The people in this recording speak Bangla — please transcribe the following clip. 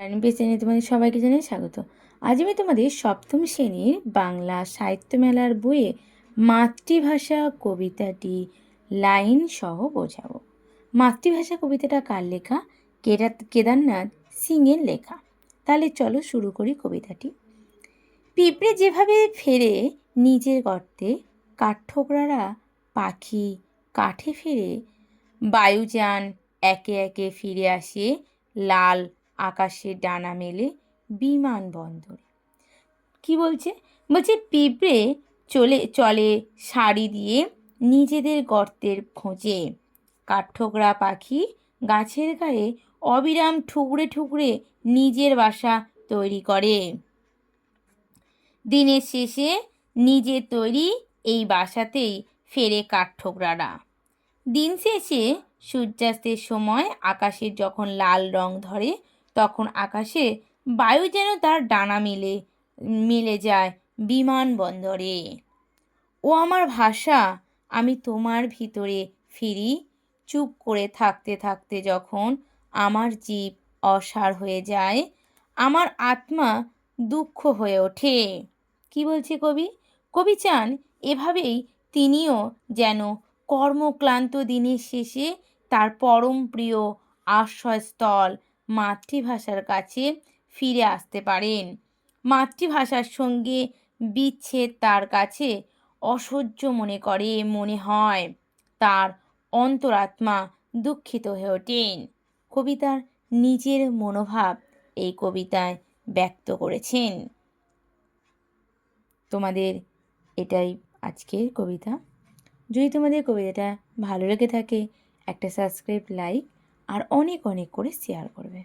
চ্যানেলে তোমাদের সবাইকে জানাই স্বাগত। আজ আমি তোমাদের সপ্তম শ্রেণীর বাংলা সাহিত্য মেলার বইয়ে মাতৃভাষা কবিতাটি লাইন সহ বোঝাবো। মাতৃভাষা কবিতাটা কার লেখা? কেদারনাথ সিংয়ের লেখা। তাহলে চলো শুরু করি কবিতাটি। পিঁপড়ে যেভাবে ফেরে নিজের গর্তে, কাঠঠোকরারা পাখি কাঠে ফেরে, বায়ুযান একে একে ফিরে আসে লাল আকাশে ডানা মেলে বিমানবন্দরে। কি বলছে? বলছে পিঁপড়ে চলে সারি দিয়ে নিজেদের গর্তের খোঁজে, কাঠঠোকরা পাখি গাছের গায়ে অবিরাম ঠুকরে ঠুকরে নিজের বাসা তৈরি করে। দিনের শেষে নিজের তৈরি এই বাসাতেই ফেরে কাঠঠোকরারা। দিন শেষে সূর্যাস্তের সময় আকাশের যখন লাল রং ধরে, তখন আকাশে বায়ু যেন তার ডানা মেলে যায় বিমানবন্দরে। ও আমার ভাষা, আমি তোমার ভিতরে ফিরি, চুপ করে থাকতে থাকতে যখন আমার জীব অসাড় হয়ে যায়, আমার আত্মা দুঃখ হয়ে ওঠে। কি বলছে কবি? কবি চান এভাবেই তিনিও যেন কর্মক্লান্ত দিনের শেষে তার পরম প্রিয় আশ্রয়স্থল মাতৃভাষার কাছে ফিরে আসতে পারেন। মাতৃভাষার সঙ্গে বিচ্ছেদ তার কাছে অসহ্য মনে হয়, তার অন্তরাত্মা দুঃখিত হয়ে ওঠেন। কবিতার নিজের মনোভাব এই কবিতায় ব্যক্ত করেছেন। তোমাদের এটাই আজকের কবিতা। যদি তোমাদের কবিতাটা ভালো লেগে থাকে, একটা সাবস্ক্রাইব, লাইক আর অনেক অনেক করে শেয়ার করবে।